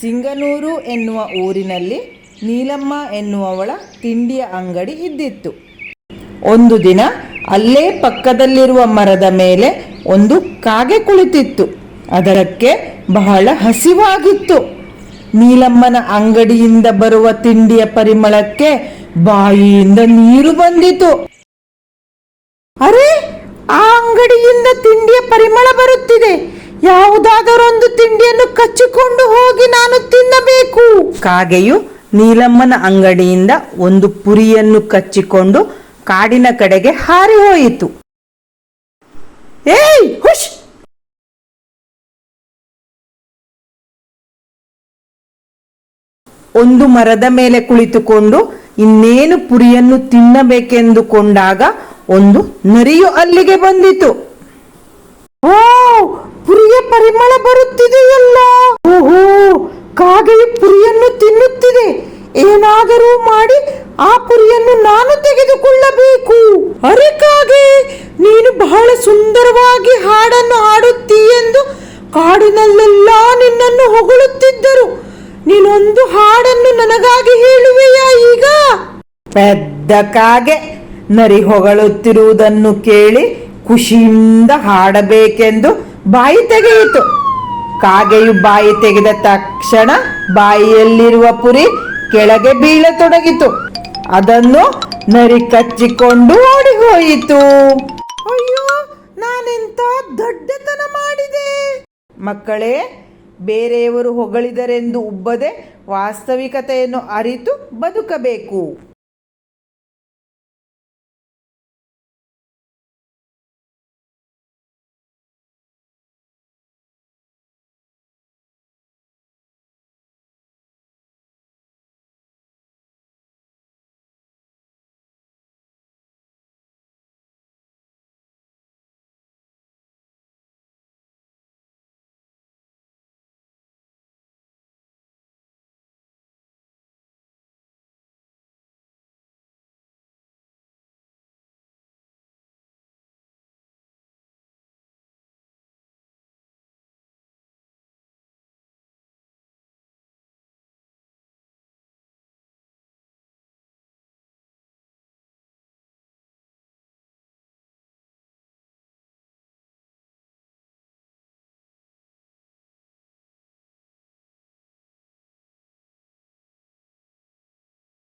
ಸಿಂಗನೂರು ಎನ್ನುವ ಊರಿನಲ್ಲಿ ನೀಲಮ್ಮ ಎನ್ನುವವಳ ತಿಂಡಿಯ ಅಂಗಡಿ ಇದ್ದಿತ್ತು. ಒಂದು ದಿನ ಅಲ್ಲೇ ಪಕ್ಕದಲ್ಲಿರುವ ಮರದ ಮೇಲೆ ಒಂದು ಕಾಗೆ ಕುಳಿತಿತ್ತು. ಅದಕ್ಕೆ ಬಹಳ ಹಸಿವಾಗಿತ್ತು. ನೀಲಮ್ಮನ ಅಂಗಡಿಯಿಂದ ಬರುವ ತಿಂಡಿಯ ಪರಿಮಳಕ್ಕೆ ಬಾಯಿಯಿಂದ ನೀರು ಬಂದಿತು. ಅರೆ, ಆ ಅಂಗಡಿಯಿಂದ ತಿಂಡಿಯ ಪರಿಮಳ ಬರುತ್ತಿದೆ. ಯಾವುದಾದರೊಂದು ತಿಂಡಿಯನ್ನು ಕಚ್ಚಿಕೊಂಡು ಹೋಗಿ ನಾನು ತಿನ್ನಬೇಕು. ಕಾಗೆಯು ನೀಲಮ್ಮನ ಅಂಗಡಿಯಿಂದ ಒಂದು ಪುರಿಯನ್ನು ಕಚ್ಚಿಕೊಂಡು ಕಾಡಿನ ಕಡೆಗೆ ಹಾರಿ ಹೋಯಿತು. ಏಯ್ ಹುಷ್! ಒಂದು ಮರದ ಮೇಲೆ ಕುಳಿತುಕೊಂಡು ಇನ್ನೇನು ಪುರಿಯನ್ನು ತಿನ್ನಬೇಕೆಂದುಕೊಂಡಾಗ ಒಂದು ನರಿಯು ಅಲ್ಲಿಗೆ ಬಂದಿತು. ಓ, ಪುರಿಯ ಪರಿಮಳ ಬರುತ್ತಿದೆಯಲ್ಲ. ಓಹೋ, ಕಾಗೆಯು ಪುರಿಯನ್ನು ತಿನ್ನುತ್ತಿದೆ. ಏನಾದರೂ ಮಾಡಿ ಆ ಪುರಿಯನ್ನು ನಾನು ತೆಗೆದುಕೊಳ್ಳಬೇಕು. ಅರೆ ಕಾಗೆ, ನೀನು ಬಹಳ ಸುಂದರವಾಗಿ ಹಾಡನ್ನು ಹಾಡುತ್ತೀಯೆಂದು ಕಾಡಿನಲ್ಲೆಲ್ಲ ನಿನ್ನನ್ನು ಹೊಗಳುತ್ತಿದ್ದರು. ನೀನೊಂದು ಹಾಡನ್ನು ನನಗಾಗಿ ಹೇಳುವೆಯಾ ಈಗ? ಪೆದ್ದ ಕಾಗೆ ನರಿ ಹೊಗಳುತ್ತಿರುವುದನ್ನು ಕೇಳಿ ಖುಷಿಯಿಂದ ಹಾಡಬೇಕೆಂದು ಬಾಯಿ ತೆಗೆಯಿತು. ಕಾಗೆಯು ಬಾಯಿ ತೆಗೆದ ತಕ್ಷಣ ಬಾಯಿಯಲ್ಲಿರುವ ಪುರಿ ಕೆಳಗೆ ಬೀಳತೊಡಗಿತು. ಅದನ್ನು ನರಿ ಕಚ್ಚಿಕೊಂಡು ಓಡಿ ಹೋಯಿತು. ಅಯ್ಯೋ, ನಾನೆಂತ ದೊಡ್ಡತನ ಮಾಡಿದೆ. ಮಕ್ಕಳೇ, ಬೇರೆಯವರು ಹೊಗಳಿದರೆಂದು ಉಬ್ಬದೆ ವಾಸ್ತವಿಕತೆಯನ್ನು ಅರಿತು ಬದುಕಬೇಕು.